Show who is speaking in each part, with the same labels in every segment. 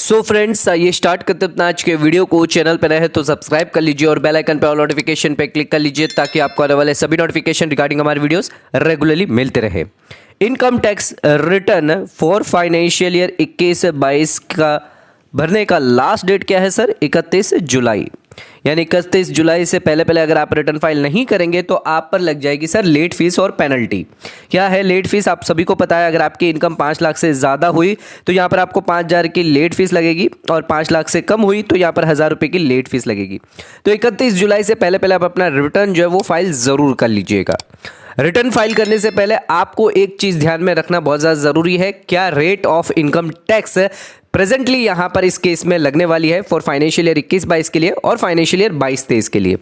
Speaker 1: So friends, ये start करते अपना आज के वीडियो को। चैनल पर रहे तो सब्सक्राइब कर लीजिए और बेल आइकन पे ऑल नोटिफिकेशन पे क्लिक कर लीजिए ताकि आपको आने वाले सभी नोटिफिकेशन रिगार्डिंग हमारे वीडियोस रेगुलरली मिलते रहे। Income tax return for financial year 21-22 का भरने का लास्ट डेट क्या है सर? 31 जुलाई। यानी 31 जुलाई से पहले अगर आप रिटर्न फाइल नहीं करेंगे तो आप पर लग जाएगी सर लेट फीस और पेनल्टी। क्या है लेट फीस? आप सभी को पता है, अगर आपकी इनकम 5 लाख से ज़्यादा हुई तो यहाँ पर आपको 5,000 की लेट फीस लगेगी और 5 लाख से कम हुई तो यहाँ पर 1,000 रुपये की लेट फीस लगेगी। तो 31 जुलाई से पहले आप अपना रिटर्न जो है वो फाइल ज़रूर कर लीजिएगा। रिटर्न फाइल करने से पहले आपको एक चीज़ ध्यान में रखना बहुत ज़्यादा ज़रूरी है। क्या rate of income tax presently यहाँ पर इस केस में लगने वाली है फॉर फाइनेंशियल ईयर 21-22 के लिए और फाइनेंशियल ईयर 22-23 के लिए।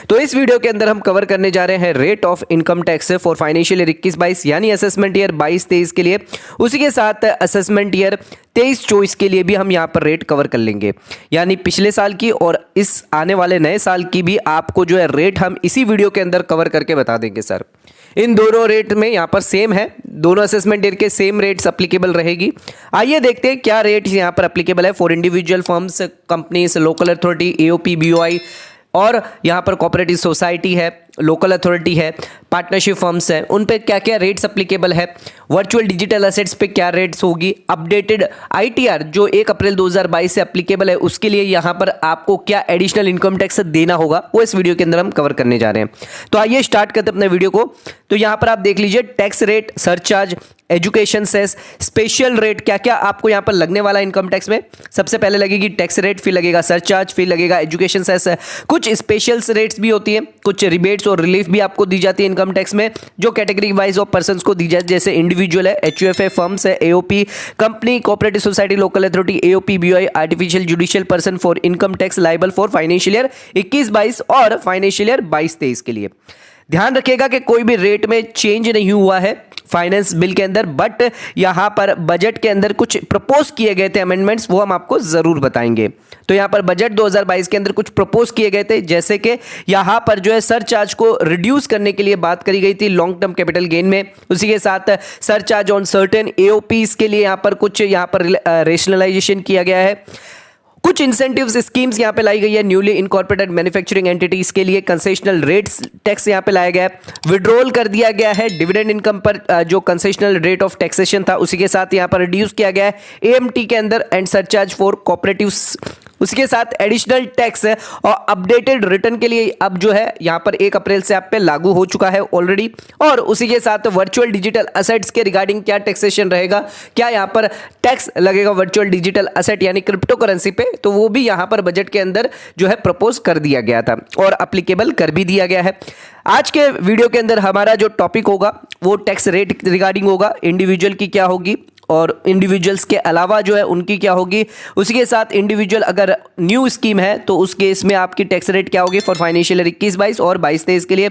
Speaker 1: तो इस वीडियो के अंदर हम कवर करने जा रहे हैं rate of income tax for financial year 21-22 यानी असेसमेंट ईयर 22-23 के लिए। उसी के साथ असेसमेंट ईयर 23-24 के लिए भी हम यहाँ पर रेट कवर कर लेंगे, यानी पिछले साल की और इस आने वाले नए साल की भी आपको जो है रेट हम इसी वीडियो के अंदर कवर करके बता देंगे सर। इन दोनों रेट में यहाँ पर सेम है, दोनों असेसमेंट ईयर के सेम रेट्स अप्लीकेबल रहेगी। आइए देखते हैं क्या रेट यहाँ पर अप्लीकेबल है for individual firms, companies, local authority, AOP, BOI और यहाँ पर कोऑपरेटिव सोसाइटी है, लोकल अथॉरिटी है, पार्टनरशिप फर्म्स है, उन पे क्या क्या रेट्स अप्लीकेबल है, वर्चुअल डिजिटल एसेट्स पे क्या रेट्स होगी, अपडेटेड आईटीआर जो 1 अप्रैल 2022 से अप्लीकेबल है उसके लिए यहाँ पर आपको क्या एडिशनल इनकम टैक्स देना होगा वो इस वीडियो के अंदर हम कवर करने जा रहे हैं। तो आइए स्टार्ट करते हैं अपने वीडियो को। तो यहाँ पर आप देख लीजिए tax rate, surcharge, education cess, special rate क्या क्या आपको यहाँ पर लगने वाला इनकम टैक्स में। सबसे पहले लगेगी टैक्स रेट, फिर लगेगा सरचार्ज, फिर लगेगा एजुकेशन सेस। कुछ स्पेशल रेट्स भी होती है, कुछ रिबेट्स और रिलीफ भी आपको दी जाती है इनकम टैक्स में जो कैटेगरी वाइज ऑफ पर्संस को दी जाती है, जैसे इंडिविजुअल है, एचयूएफए फर्म्स है, AOP, company, cooperative society, local authority, AOP, BOI, artificial judicial person for income tax liable for financial year 21-22 और फाइनेंशियल ईयर 22-23 के लिए। ध्यान रखिएगा कि कोई भी रेट में चेंज नहीं हुआ है फाइनेंस बिल के अंदर, बट यहां पर बजट के अंदर कुछ प्रपोज किए गए थे अमेंडमेंट्स, वो हम आपको जरूर बताएंगे। तो यहां पर बजट 2022 के अंदर कुछ प्रपोज किए गए थे, जैसे कि यहां पर जो है सरचार्ज को रिड्यूस करने के लिए बात करी गई थी लॉन्ग टर्म कैपिटल गेन में। उसी के साथ सरचार्ज ऑन सर्टेन एओपीज के लिए यहां पर कुछ रेशनलाइजेशन किया गया है। कुछ इंसेंटिव्स स्कीम्स यहां पे लाई गई है न्यूली इनकॉर्पोरेटेड मैन्युफैक्चरिंग एंटिटीज के लिए। कंसेशनल रेट्स टैक्स यहां पे लाया गया है। विड्रॉल कर दिया गया है डिविडेंड इनकम पर जो कंसेशनल रेट ऑफ टैक्सेशन था उसी के साथ यहां पर रिड्यूस किया गया है एएमटी के अंदर एंड सरचार्ज फॉर कोऑपरेटिव्स। उसके साथ एडिशनल टैक्स और अपडेटेड रिटर्न के लिए अब जो है यहां पर 1 अप्रैल से आप पे लागू हो चुका है ऑलरेडी। और उसी के साथ वर्चुअल डिजिटल असेट्स के रिगार्डिंग क्या टैक्सेशन रहेगा, क्या यहां पर टैक्स लगेगा वर्चुअल डिजिटल असेट यानी क्रिप्टो करेंसी पे, तो वो भी यहां पर बजट के अंदर जो है प्रपोज कर दिया गया था और अप्लीकेबल कर भी दिया गया है। आज के वीडियो के अंदर हमारा जो टॉपिक होगा वो टैक्स रेट रिगार्डिंग होगा, इंडिविजुअल की क्या होगी और इंडिविजुअल्स के अलावा जो है उनकी क्या होगी। उसी के साथ इंडिविजुअल अगर न्यू स्कीम है तो उस केस में आपकी टैक्स रेट क्या होगी फॉर फाइनेंशियल ईयर 21-22 और 22-23 के लिए।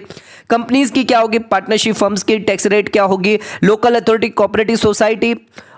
Speaker 1: कंपनीज की क्या होगी, पार्टनरशिप फर्म्स की टैक्स रेट क्या होगी, लोकल अथॉरिटी, कोऑपरेटिव सोसाइटी।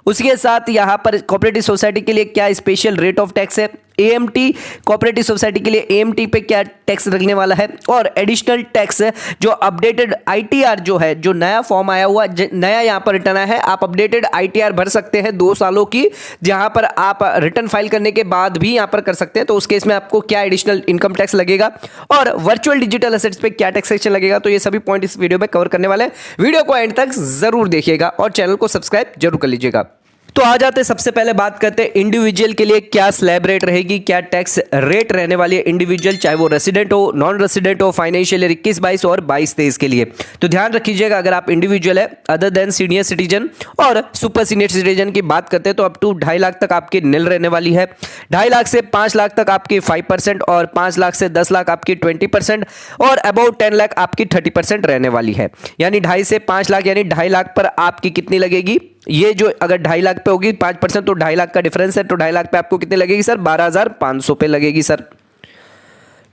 Speaker 1: उसी के साथ यहाँ पर कोऑपरेटिव सोसाइटी के लिए क्या स्पेशल रेट ऑफ टैक्स है, एएमटी कोऑपरेटिव सोसाइटी के लिए एएमटी पे क्या टैक्स लगने वाला है और एडिशनल टैक्स जो अपडेटेड आईटीआर जो है, जो नया फॉर्म आया हुआ, नया यहाँ पर रिटर्न आया है, आप अपडेटेड आईटीआर भर सकते हैं 2 सालों की, जहां पर आप रिटर्न फाइल करने के बाद भी यहां पर कर सकते हैं। तो उस केस में आपको क्या एडिशनल इनकम टैक्स लगेगा और वर्चुअल डिजिटल एसेट्स पे क्या टैक्सेशन लगेगा। तो ये सभी पॉइंट इस वीडियो में कवर करने वाले हैं। वीडियो को एंड तक जरूर देखिएगा और चैनल को सब्सक्राइब जरूर कर लीजिएगा। तो आ जाते सबसे पहले बात करते हैं इंडिविजुअल के लिए क्या स्लैब रेट रहेगी, क्या टैक्स रेट रहने वाली है इंडिविजुअल, चाहे वो रेसिडेंट हो, नॉन रेसिडेंट हो, फाइनेंशियल ईयर 21-22 और 22-23 के लिए। तो ध्यान रखिएगा अगर आप इंडिविजुअल है अदर देन सीनियर सिटीजन और सुपर सीनियर सिटीजन की बात करते हैं तो अप टू 2.5 लाख तक आपकी नील रहने वाली है। 2.5 लाख से 5 लाख तक आपकी 5% और 5 लाख से 10 लाख आपकी 20% और अबाउट 10 लाख आपकी 30% रहने वाली है। यानी 2.5 से 5 लाख यानी 2.5 लाख पर आपकी कितनी लगेगी, ये जो अगर 2.5 लाख पे होगी 5% तो 2.5 लाख का डिफरेंस है, तो 2.5 लाख पे आपको कितनी लगेगी सर? 12,500 पे लगेगी सर।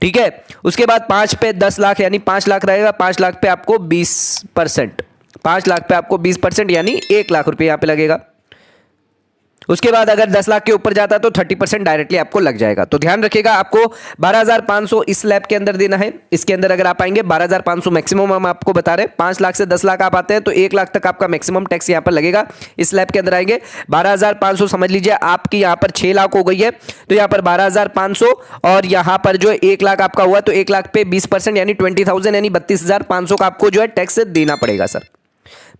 Speaker 1: ठीक है। उसके बाद 5 पे 10 लाख यानी 5 लाख रहेगा, 5 लाख पे आपको 20%, 5 लाख पे आपको 20% यानी 1 लाख रुपए यहां पे लगेगा। उसके बाद अगर 10 लाख के ऊपर जाता है तो 30% डायरेक्टली आपको लग जाएगा। तो ध्यान रखिएगा, आपको 12,500 इस स्लैब के अंदर देना है। इसके अंदर अगर आप आएंगे 12,500 मैक्सिमम हम आपको बता रहे हैं। 5 लाख से 10 लाख आप आते हैं तो 1 लाख तक आपका मैक्सिमम टैक्स यहां पर लगेगा। इस स्लैब के अंदर आएंगे 12,500 समझ लीजिए आपकी यहां पर 6 लाख हो गई है, तो यहां पर 12,500 और यहां पर जो 1 लाख आपका हुआ, तो 1 लाख पे 20% यानी 20,000 यानी 32,500 का आपको जो है टैक्स देना पड़ेगा सर।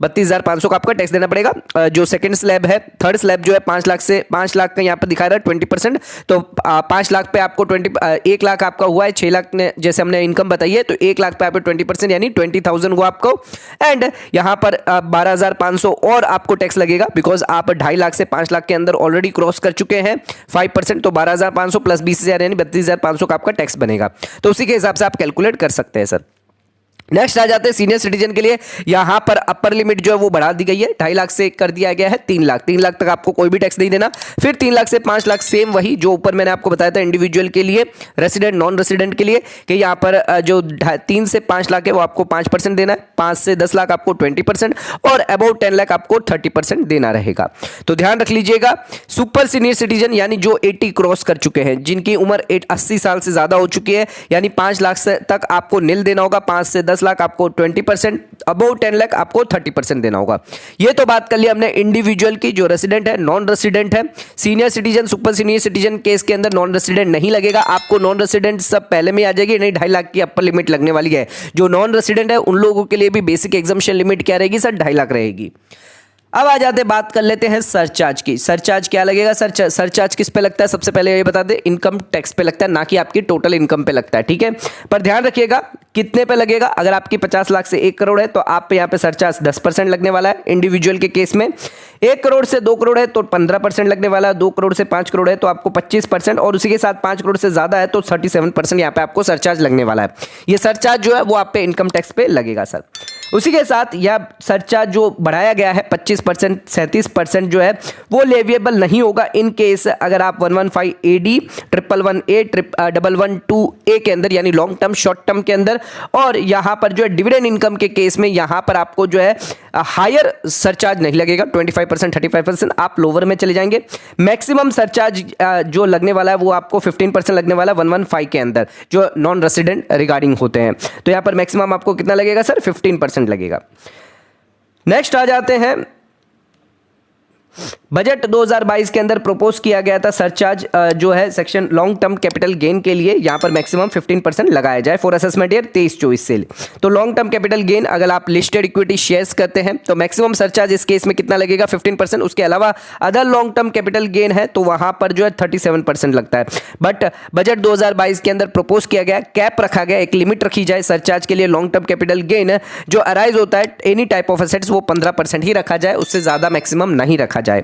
Speaker 1: 32,500 का आपका टैक्स देना पड़ेगा। जो सेकंड स्लैब है, थर्ड स्लैब जो है 5 लाख से 5 लाख का यहाँ पर दिखा रहा है 20%, तो 5 लाख पे आपको 1 लाख आपका हुआ है, 6 लाख ने जैसे हमने इनकम बताई है, तो 1 लाख पे आपको 20% यानी 20,000 हुआ आपको। एंड यहाँ पर 12,500 और आपको टैक्स लगेगा, बिकॉज आप 2.5 लाख से 5 लाख के अंदर ऑलरेडी क्रॉस कर चुके हैं 5%, तो 12,500 प्लस 20,000 यानी 32,500 का आपका टैक्स बनेगा। तो उसी के हिसाब से आप कैलकुलेट कर सकते हैं सर। नेक्स्ट आ जाते हैं सीनियर सिटीजन के लिए। यहां पर अपर लिमिट जो है वो बढ़ा दी गई है, 2.5 लाख से कर दिया गया है 3 लाख। 3 लाख तक आपको कोई भी टैक्स नहीं देना। फिर 3 लाख से 5 लाख सेम वही जो ऊपर मैंने आपको बताया था इंडिविजुअल के लिए, रेसिडेंट नॉन रेसिडेंट के लिए, कि यहां पर जो 3 से 5 लाख है वो आपको 5% देना है, 5 से 10 लाख आपको 20% और अबाउट 10 लाख आपको 30% देना रहेगा। तो ध्यान रख लीजिएगा, सुपर सीनियर सिटीजन यानी जो 80 क्रॉस कर चुके हैं, जिनकी उम्र 80 साल से ज्यादा हो चुकी है, यानी 5 लाख तक आपको निल देना होगा, 5 से 10 लाख आपको 20%, अबाउट 10 लाख आपको 30% देना होगा। ये तो बात कर लिया हमने इंडिविजुअल की, जो रेसिडेंट है नॉन रेसिडेंट है। Senior citizen super senior citizen case के अंदर नॉन रेसिडेंट नहीं लगेगा आपको, नॉन रेसिडेंट सब पहले में आ जाएगी, नहीं 2.5 लाख की अपर लिमिट लगने वाली है। जो नॉन रेसिडेंट है उन लोगों के लिए भी बेसिक एग्जम्पशन लिमिट क्या रहेगी सर, 2.5 लाख रहेगी। अब आ जाते बात कर लेते हैं सरचार्ज की। सरचार्ज क्या लगेगा? सरचार्ज किस पे लगता है? सबसे पहले ये बता दें, इनकम टैक्स पे लगता है, ना कि आपकी टोटल इनकम पे लगता है, ठीक है। पर ध्यान रखिएगा कितने पे लगेगा। अगर आपकी 50 लाख से 1 करोड़ है तो आप पे यहाँ पे सरचार्ज 10% लगने वाला है इंडिविजुअल के केस में। 1 करोड़ से 2 करोड़ है तो 15% लगने वाला है। 2 करोड़ से 5 करोड़ है तो आपको 25%, और उसी के साथ 5 करोड़ से ज्यादा है तो 37% यहाँ पे आपको सरचार्ज लगने वाला है। ये सरचार्ज जो है वो आप पे इनकम टैक्स पे लगेगा सर। उसी के साथ यह सरचार्ज जो बढ़ाया गया है 25%, 37% जो है वो लेविएबल नहीं होगा इन केस अगर आप 115 AD, 111A, 112A के अंदर यानी लॉन्ग टर्म शॉर्ट टर्म के अंदर, और यहां पर जो है डिविडेंड इनकम के केस में यहां पर आपको जो है हायर सरचार्ज नहीं लगेगा। 25%, 35% आप लोअर में चले जाएंगे। मैक्सिमम सरचार्ज जो लगने वाला है वो आपको 15% लगने वाला है 115 के अंदर, जो नॉन रेसिडेंट रिगार्डिंग होते हैं। तो यहां पर मैक्सिमम आपको कितना लगेगा सर? 15% लगेगा। नेक्स्ट आ जाते हैं, बजट 2022 के अंदर प्रपोज किया गया था सरचार्ज जो है section long term capital gain के लिए, यहां पर मैक्सिमम 15% लगाया जाए फॉर असेसमेंट ईयर 23-24 से। तो लॉन्ग टर्म कैपिटल गेन अगर आप लिस्टेड इक्विटी शेयर्स करते हैं तो मैक्सिमम सरचार्ज इस केस में कितना लगेगा? 15%। उसके अलावा other long term capital gain है तो वहां पर जो है 37% लगता है। बट बजट 2022 के अंदर प्रपोज किया गया, कैप रखा गया, एक लिमिट रखी जाए सरचार्ज के लिए। लॉन्ग टर्म कैपिटल गेन जो अराइज होता है एनी टाइप ऑफ एसेट्स वो 15% ही रखा जाए, उससे ज्यादा मैक्सिमम नहीं रखा जाए।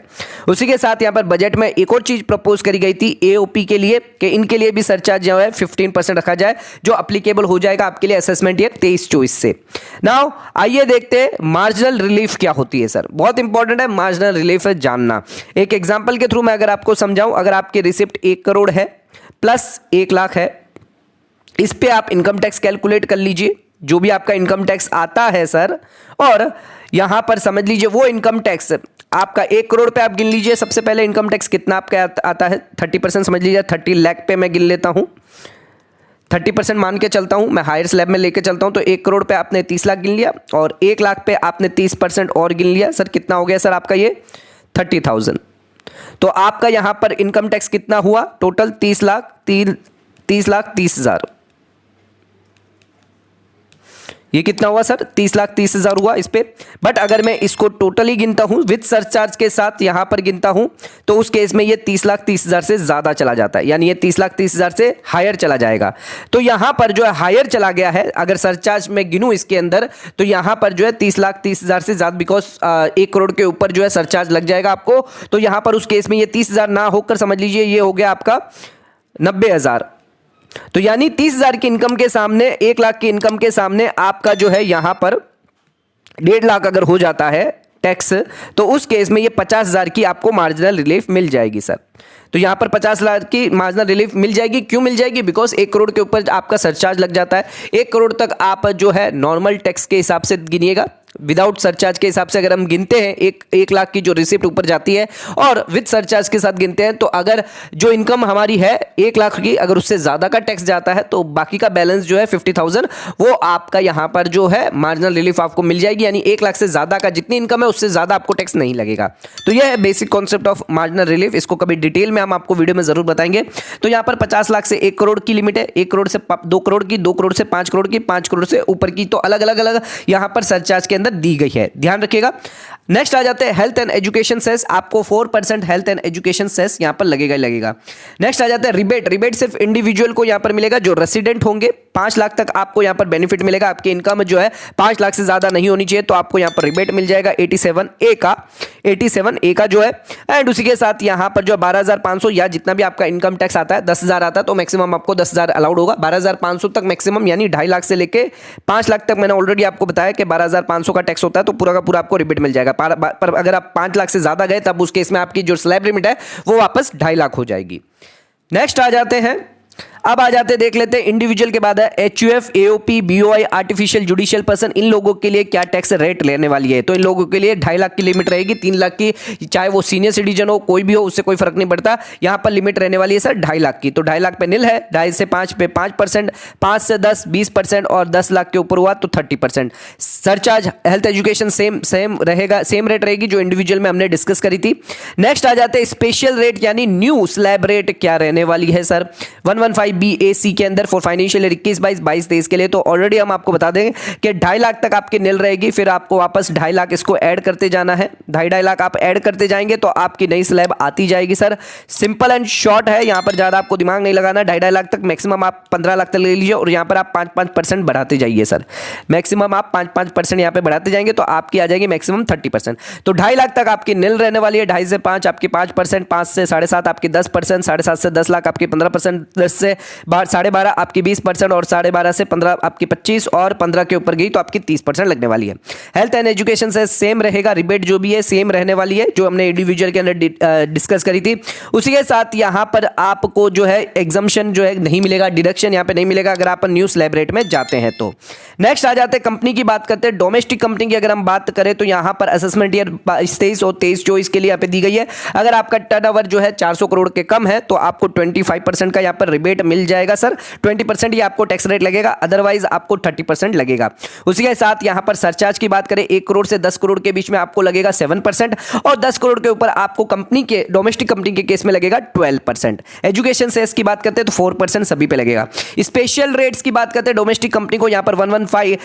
Speaker 1: उसी के साथ यहां पर बजट में एक और चीज प्रपोज करी गई थी एओपी के लिए, कि इनके लिए भी सरचार्ज जो है 15% रखा जाए, जो अप्लीकेबल हो जाएगा आपके लिए असेसमेंट ईयर 23-24 से। नाउ आइए देखते हैं मार्जिनल रिलीफ क्या होती है सर। बहुत इंपॉर्टेंट है मार्जिनल रिलीफ जानना। एक एग्जांपल के थ्रू मैं अगर आपको समझाऊं, अगर आपकी रिसिप्ट 1 करोड़ है प्लस 1 लाख है, इस पे आप इनकम टैक्स कैलकुलेट कर लीजिए, जो भी आपका इनकम टैक्स आता है सर, और यहां पर समझ लीजिए वो इनकम टैक्स आपका 1 करोड़ पे आप गिन लीजिए। सबसे पहले इनकम टैक्स कितना आपका आता है? 30% समझ लीजिए, 30 लाख पे मैं गिन लेता हूं, 30% मान के चलता हूं, मैं हायर स्लैब में लेके चलता हूं। तो 1 करोड़ पे आपने 30 लाख गिन लिया, और 1 लाख पे आपने 30% और गिन लिया। सर कितना हो गया सर आपका ये? 30,000। तो आपका यहां पर इनकम टैक्स कितना हुआ टोटल? 30,30,30,000। ये कितना हुआ सर? 30,30,000 हुआ इस पे। बट अगर मैं इसको टोटली गिनता हूं विद सरचार्ज के साथ यहां पर गिनता हूं, तो उस केस में ये 30,30,000 से ज्यादा चला जाता है, यानी ये 30,30,000 से हायर चला जाएगा। तो यहां पर जो है हायर चला गया है, अगर सरचार्ज में गिनूं इसके अंदर, तो यहां पर जो है 30,30,000 से ज्यादा, बिकॉज 1 करोड़ के ऊपर जो है सरचार्ज लग जाएगा आपको। तो यहां पर उस केस में ये 30,000 ना होकर समझ लीजिए ये हो गया आपका 90,000। तो यानी 30,000 की इनकम के सामने, 1 लाख की इनकम के सामने आपका जो है यहां पर 1.5 लाख अगर हो जाता है टैक्स, तो उस केस में ये 50,000 की आपको मार्जिनल रिलीफ मिल जाएगी सर। तो यहां पर 50,000 की मार्जिनल रिलीफ मिल जाएगी। क्यों मिल जाएगी? बिकॉज 1 करोड़ के ऊपर आपका सरचार्ज लग जाता है। 1 करोड़ तक आप जो है नॉर्मल टैक्स के हिसाब से गिनिएगा, विदाउट सरचार्ज के हिसाब से अगर हम गिनते हैं 1 लाख की जो रिसिप्ट ऊपर जाती है और विद सरचार्ज के साथ गिनते हैं, तो अगर जो इनकम हमारी है 1 लाख की, अगर उससे ज़्यादा का टैक्स जाता है तो बाकी का बैलेंस जो है 50,000 वो आपका यहाँ पर जो है मार्जिनल रिलीफ आपको मिल जाएगी। यानी 1 लाख से ज़्यादा का जितनी इनकम है उससे ज़्यादा आपको टैक्स नहीं लगेगा। तो यह है basic concept of marginal relief. इसको कभी डिटेल में हम आपको वीडियो में जरूर बताएंगे। तो यहाँ पर 50 लाख से 1 करोड़ की लिमिट है, 1 करोड़ से 2 करोड़ की, 2 करोड़ से 5 करोड़ की, 5 करोड़ से ऊपर की, तो अलग अलग अलग यहाँ पर सरचार्ज के अंदर दी गई है, ध्यान रखिएगा। नेक्स्ट आ जाते हैं हेल्थ एंड एजुकेशन सेस। आपको 4% हेल्थ एंड एजुकेशन सेस यहाँ पर लगेगा ही लगेगा। नेक्स्ट आ जाता है रिबेट। रिबेट सिर्फ इंडिविजुअल को यहाँ पर मिलेगा जो रेसिडेंट होंगे। 5 लाख तक आपको यहाँ पर बेनिफिट मिलेगा। आपकी इनकम जो है 5 लाख से ज्यादा नहीं होनी चाहिए, तो आपको यहाँ पर रिबेट मिल जाएगा 87A का जो है। एंड उसी के साथ यहाँ पर जो 12,500 या जितना भी आपका इनकम टैक्स आता है, 10,000 आता है तो मैक्सिमम आपको 10,000 अलाउड होगा। 12,500 तक मैक्सिमम, यानी 2.5 लाख से लेके 5 लाख तक मैंने ऑलरेडी आपको बताया कि 12,500 का टैक्स होता है, तो पूरा का पूरा आपको रिबेट मिल जाएगा। पर अगर आप 5 लाख से ज्यादा गए तब उस केस में आपकी जो स्लैब लिमिट है वो वापस 2.5 लाख हो जाएगी। नेक्स्ट आ जाते हैं, अब आ जाते देख लेते हैं इंडिविजुअल के बाद है HUF, AOP, BOI, artificial judicial person. इन लोगों के लिए क्या टैक्स रेट लेने वाली है? तो इन लोगों के लिए 2.5 लाख की लिमिट रहेगी, 3 लाख की, चाहे वो सीनियर सिटीजन हो कोई भी हो, उससे कोई फर्क नहीं पड़ता। यहां पर लिमिट रहने वाली है सर 2.5 लाख की। तो 2.5 लाख पे निल है, 2.5 से 5 पे 5%, 5 से 10 20%, और 10 लाख के ऊपर हुआ तो 30%। सरचार्ज हेल्थ एजुकेशन सेम रहेगा, सेम रेट रहेगी जो इंडिविजुअल में हमने डिस्कस करी थी। नेक्स्ट आ जाते हैं स्पेशल रेट, यानी न्यू स्लैब रेट क्या रहने वाली है सर 115BAC के अंदर फॉर फाइनेंशियल ईयर 21-22-23 के लिए। तो ऑलरेडी हम आपको बता देंगे कि 2.5 लाख तक आपकी निल रहेगी, फिर आपको वापस 2.5 लाख इसको ऐड करते जाना है। 2.5 लाख आप ऐड करते जाएंगे तो आपकी नई स्लैब आती जाएगी सर। सिंपल एंड शॉर्ट है, यहां पर ज्यादा आपको दिमाग नहीं लगाना। 2.5 लाख तक मैक्सिमम आप 15 लाख तक ले लीजिए, और यहां पर आप 5-5% बढ़ाते जाइए सर। मैक्सिमम आप 5-5% यहां पे बढ़ाते जाएंगे तो आपकी आ जाएगी मैक्सिमम 30%। तो 2.5 लाख तक आपकी निल रहने वाली है। 2.5 से 5 आपकी 5%, 5 से 7.5 आपकी 10%, 7.5 से 10 लाख आपकी 15%, 10 से 12.5 आपकी 20%, और 12.5 से 15 आपकी 25, और 15 के ऊपर गई तो आपकी 30% लगने वाली है। हेल्थ एंड एजुकेशन से सेम रहेगा, रिबेट जो भी है सेम रहने वाली है जो हमने इंडिविजुअल के अंदर डिस्कस करी थी। उसी के साथ यहां पर आपको जो है एग्जम्पशन जो है नहीं मिलेगा, डिडक्शन यहां पे नहीं मिलेगा अगर आप न्यू स्लैब रेट में जाते हैं तो। नेक्स्ट आ जाते हैं कंपनी की बात करते हैं। डोमेस्टिक कंपनी की अगर हम बात करें तो यहां पर असेसमेंट ईयर 23 और 23-24 के लिए यहां पे दी गई है। अगर आपका टर्नओवर जो है 400 करोड़ के कम है तो आपको 25% का यहां पर रिबेट मिल जाएगा सर। 20% ही आपको टैक्स रेट लगेगा, अदरवाइज आपको 30% लगेगा। उसी के साथ यहां पर सरचार्ज की बात करें 1 करोड़ से 10 करोड़ के बीच में आपको लगेगा 7%, और 10 करोड़ के ऊपर आपको कंपनी के डोमेस्टिक कंपनी के केस में लगेगा 12%। एजुकेशन सेस की बात करते हैं तो 4% सभी पे लगेगा। स्पेशल रेट्स की बात करते हैं डोमेस्टिक कंपनी को, यहां पर 115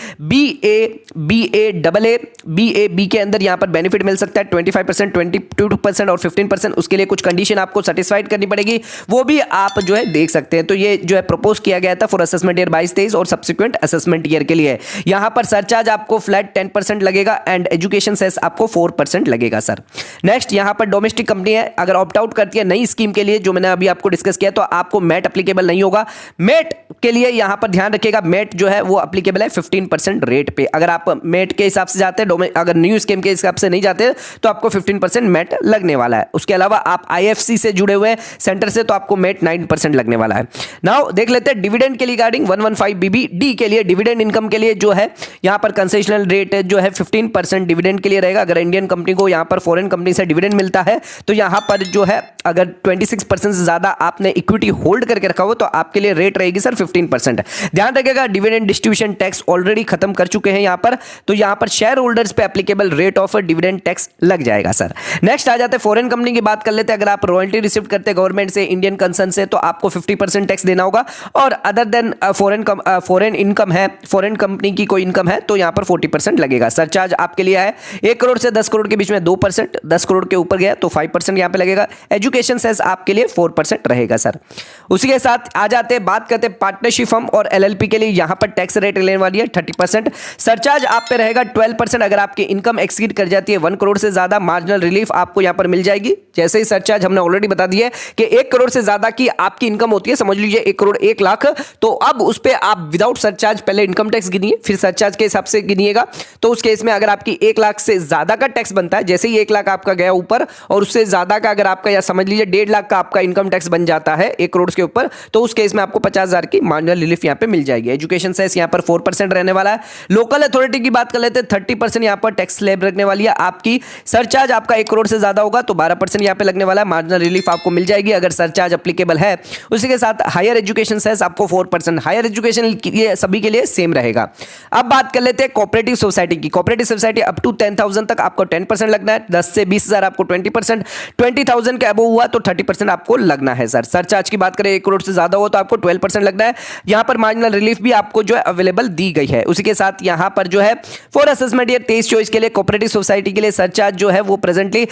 Speaker 1: BA के अंदर यहां पर बेनिफिट मिल सकता है 25%, 22% और 15%। उसके लिए कुछ कंडीशन आपको सेटिस्फाइड करनी पड़ेगी, वो भी आप जो है देख सकते हैं। तो ये जो है प्रपोज किया गया था फॉर असेसमेंट ईयर 22-23 और सब्सिक्वेंट असेसमेंट ईयर के लिए। यहां पर सरचार्ज आपको फ्लैट 10% लगेगा एंड एजुकेशन सेस आपको 4% लगेगा सर। नेक्स्ट यहां पर डोमेस्टिक कंपनी है, अगर ऑप्ट आउट करती है नई स्कीम के लिए जो मैंने अभी आपको डिस्कस किया, तो आपको मैट एप्लीकेबल नहीं होगा। मैट के लिए यहां पर ध्यान रखिएगा, मैट जो है वो एप्लीकेबल है 15% रेट पे। अगर आप मैट के हिसाब से जाते हैं, अगर न्यू स्कीम के हिसाब से नहीं जाते तो आपको 15% मैट लगने वाला है। उसके अलावा आप IFC से जुड़े हुए सेंटर से तो आपको मैट 9% लगने वाला है। नाउ देख लेते हैं डिविडेंड के रिगार्डिंग 115BBD के लिए डिविडेंड इनकम के लिए जो है यहां पर कंसेशनल रेट जो है 15% डिविडेंड के लिए रहेगा। अगर इंडियन कंपनी को यहां पर फॉरेन कंपनी से डिविडेंड मिलता है तो यहां पर जो है अगर 26% से ज्यादा आपने इक्विटी होल्ड करके रखा हो तो आपके लिए रेट रहेगी सर 15%। ध्यान रखिएगा डिविडेंड डिस्ट्रीब्यूशन टैक्स ऑलरेडी खत्म कर चुके हैं यहां पर, तो यहां पर शेयर होल्डर्स पे applicable rate of dividend tax लग जाएगा सर। नेक्स्ट आ जाते हैं फॉरेन कंपनी की बात कर लेते हैं। अगर आप रॉयल्टी रिसीव करते हैं गवर्नमेंट से, इंडियन कंसर्न से, तो आपको 50% टैक्स देना होगा, और अदर देन फॉरेन इनकम है, फॉरेन कंपनी की कोई इनकम है तो यहां पर 40% लगेगा। सरचार्ज आपके लिए है 1 करोड़ से 10 करोड़ के बीच में 2%, 10 करोड़ के ऊपर गया तो 5% यहां पे लगेगा। एजुकेशन सेस आपके लिए 4% रहेगा सर। उसी के साथ आ जाते हैं बात करते हैं पार्टनरशिप फर्म और LLP के लिए, यहां पर टैक्स रेट लेने वाली है 30%। सरचार्ज आप पे रहेगा 12%। अगर आपकी इनकम एक्सीड कर जाती है 1 करोड़ से ज्यादा, मार्जिनल रिलीफ आपको यहां पर मिल जाएगी। जैसे ही सरचार्ज हमने ऑलरेडी बता दिया है कि 1 करोड़ से ज्यादा की आपकी इनकम होती है, समझ लीजिए 1 करोड़ 1 लाख, तो अब उस पर आप विदाउट सरचार्ज पहले इनकम टैक्स गिनिए, फिर सरचार्ज के हिसाब से गिनिएगा। तो उस केस में अगर आपकी 1 लाख से ज्यादा का टैक्स बनता है, जैसे ही 1 लाख आपका गया ऊपर और उससे ज्यादा का अगर आपका, या समझ लीजिए 1.5 लाख का आपका इनकम टैक्स बन जाता है 1 करोड़ के ऊपर, तो उस केस में आपको 50,000 की मार्जिनल रिलीफ यहां पे मिल जाएगी। एजुकेशन सेस यहां पर 4% रहने वाला है। लोकल अथॉरिटी की बात कर लेते हैं, 30% यहां पर टैक्स स्लैब रखने वाली है आपकी। सरचार्ज आपका 1 करोड़ से ज्यादा होगा तो 12% यहां पे लगने वाला है, मार्जिनल रिलीफ आपको मिल जाएगी अगर सरचार्ज एप्लीकेबल है। उसी के साथ हायर एजुकेशन सेस आपको 4%, हायर एजुकेशन ये सभी के लिए सेम रहेगा। अब बात कर लेते हैं कोऑपरेटिव सोसाइटी की। कोऑपरेटिव सोसाइटी अप टू 10,000 तक आपको 10% लगना है, 10 से 20,000 आपको 20%, 20,000 के अबव हुआ तो 30% आपको लगना है सर। सरचार्ज की बात करें 1 करोड़ से ज्यादा हो तो आपको 12% लगना है। यहां पर मार्जिनल रिलीफ भी आपको जो है अवेलेबल दी गई है। उसी के साथ यहां पर जो है फॉर असेसमेंट ईयर 23-24 के लिए कोऑपरेटिव सोसाइटी के लिए सरचार्ज जो है वो प्रेजेंटली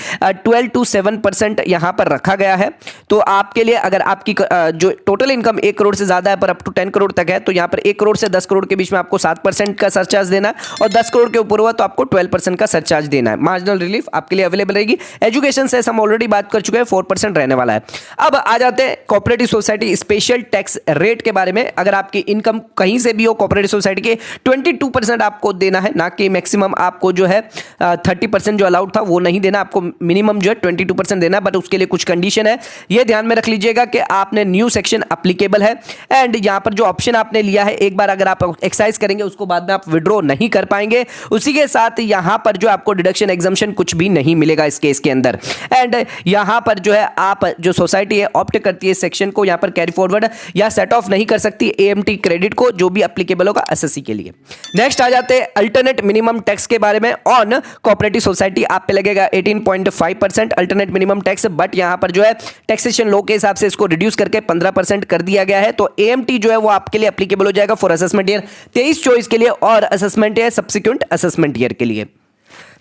Speaker 1: 12 to 7% यहां पर रखा गया है। तो आपके लिए अगर आपकी जो टोटल इनकम 1 करोड़ से ज्यादा है पर अप टू 10 करोड़ तक है, तो यहां पर 1 करोड़ से 10 करोड़ के बीच में आपको 7% का सरचार्ज देना है और 10 करोड़ के ऊपर हुआ तो आपको 12% का सरचार्ज देना है। मार्जिनल रिलीफ आपके लिए अवेलेबल रहेगी। एजुकेशन से हम ऑलरेडी बात कर चुके हैं, 4% रहने वाला है। अब आ जाते हैं cooperative society special tax rate के बारे में। अगर आपकी इनकम कहीं से भी हो कोऑपरेटिव सोसाइटी के 22% आपको देना है, ना कि मैक्सिमम आपको जो है 30% जो अलाउड था वो नहीं देना, आपको मिनिमम जो है 22% देना, बट उसके लिए कुछ कंडीशन है, ये ध्यान में रख लीजिएगा कि आपने न्यू सेक्शन एप्लीकेबल है। एंड यहां पर जो ऑप्शन आपने लिया है, एक बार अगर आप एक्सरसाइज करेंगे उसको बाद में आप विड्रॉ नहीं कर पाएंगे। उसी के साथ यहां पर जो आपको डिडक्शन एग्जम्पशन कुछ भी नहीं मिलेगा इस केस के अंदर। एंड यहां पर जो है आप जो सोसाइटी है ऑप्ट करती है सेक्शन को यहां पर कैरी फॉरवर्ड या सेट ऑफ नहीं कर सकती एएमटी क्रेडिट को, जो भी एप्लीकेबल होगा एसएससी के लिए। नेक्स्ट आ जाते हैं अल्टरनेट मिनिमम टैक्स के बारे में। ऑन कोऑपरेटिव सोसाइटी आप पे लगेगा 18.5% अल्टरनेट मिनिमम टैक्स, बट यहां पर जो है टैक्सेशन लॉ के हिसाब से इसको रिड्यूस करके 15% कर दिया गया है। तो एएमटी जो है वो आपके लिए एप्लीकेबल हो जाएगा फॉर असेसमेंट ईयर 23-24 के लिए और assessment year subsequent assessment year के लिए।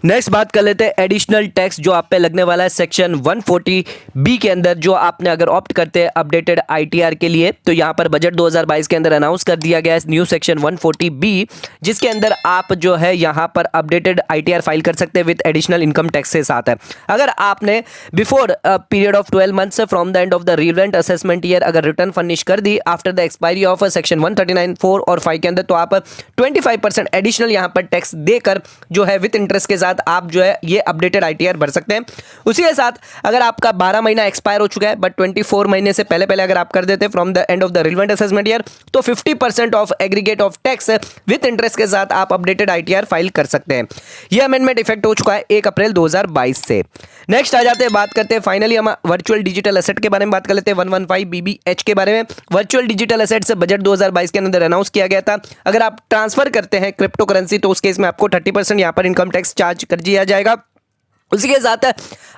Speaker 1: नेक्स्ट बात कर लेते हैं एडिशनल टैक्स जो आप पे लगने वाला है सेक्शन 140B के अंदर, जो आपने अगर ऑप्ट करते हैं अपडेटेड आईटीआर के लिए, तो यहां पर बजट 2022 के अंदर अनाउंस कर दिया गया है न्यू सेक्शन 140B, जिसके अंदर आप जो है यहां पर अपडेटेड आईटीआर फाइल कर सकते हैं विद एडिशनल इनकम टैक्स के साथ है। अगर आपने before period of 12 months from the end of the relevant assessment year अगर रिटर्न फर्निश कर दी after the expiry of section 139(4) और 5 के अंदर, तो आप 25% एडिशनल यहां पर टैक्स देकर जो है विद इंटरेस्ट के साथ आप जो है ये अपडेटेड आईटीआर भर सकते हैं। उसी के साथ अगर आपका 12 महीना एक्सपायर हो चुका है बट 24 महीने से पहले पहले अगर आप कर देते हैं from the end of the relevant assessment year, तो 50% of aggregate of tax with interest के साथ आप अपडेटेड आईटीआर फाइल कर सकते हैं। यह अमेंडमेंट इफेक्ट हो चुका है 1 अप्रैल 2022 से। नेक्स्ट आ जाते हैं, बात करते हैं फाइनली हम वर्चुअल डिजिटल एसेट के बारे में बात कर लेते हैं 115BBH के बारे में। वर्चुअल डिजिटल एसेट से बजट 2022 के अंदर अनाउंस किया गया था। अगर आप ट्रांसफर करते हैं क्रिप्टो करेंसी तो उस केस में आपको 30% यहां पर इनकम टैक्स चार्ज कर दिया जाएगा। उसी के साथ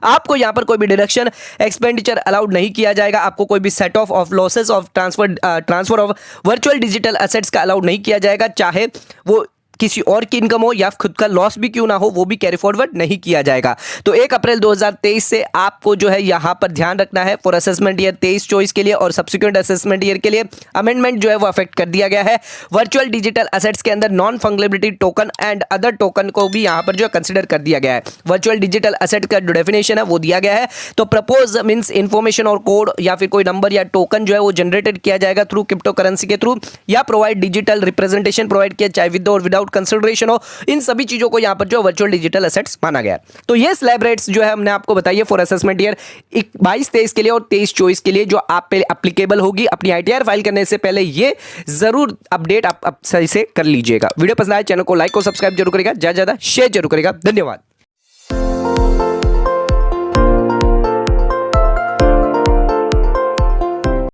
Speaker 1: आपको यहां पर कोई भी डिडक्शन एक्सपेंडिचर अलाउड नहीं किया जाएगा। आपको कोई भी set of losses of transfer of virtual digital assets का अलाउड नहीं किया जाएगा, चाहे वो किसी और की इनकम हो या खुद का लॉस भी क्यों ना हो, वो भी कैरी फॉरवर्ड नहीं किया जाएगा। तो 1 अप्रैल 2023 से आपको जो है यहां पर ध्यान रखना है फॉर असेसमेंट ईयर 23-24 के लिए और सब्सिक्वेंट असेसमेंट ईयर के लिए अमेंडमेंट जो है वो अफेक्ट कर दिया गया है। वर्चुअल डिजिटल एसेट्स के अंदर non fungibility token and other token को भी यहां पर जो है कंसिडर कर दिया गया है। वर्चुअल डिजिटल एसेट का जो डेफिनेशन है वो दिया गया है। तो प्रपोज मींस इंफॉर्मेशन और कोड या फिर कोई नंबर या टोकन जो है वो जनरेटेड किया जाएगा थ्रू क्रिप्टो करेंसी के थ्रू, या प्रोवाइड डिजिटल रिप्रेजेंटेशन प्रोवाइड किया चाहे विद और विदाउट कंसिडरेशन हो, इन सभी चीजों को यहां पर जो वर्चुअल डिजिटल एसेट्स माना गया। तो ये स्लैब रेट्स जो है हमने आपको बताइए फॉर असेसमेंट ईयर 22-23 के लिए और 23-24 के लिए, जो आप पे एप्लीकेबल होगी। अपनी आईटीआर फाइल करने से पहले ये जरूर अपडेट आप सही से कर लीजिएगा। वीडियो पसंद आए चैनल को लाइक और सब्सक्राइब जरूर करेगा, ज्यादा शेयर जरूर करेगा। धन्यवाद।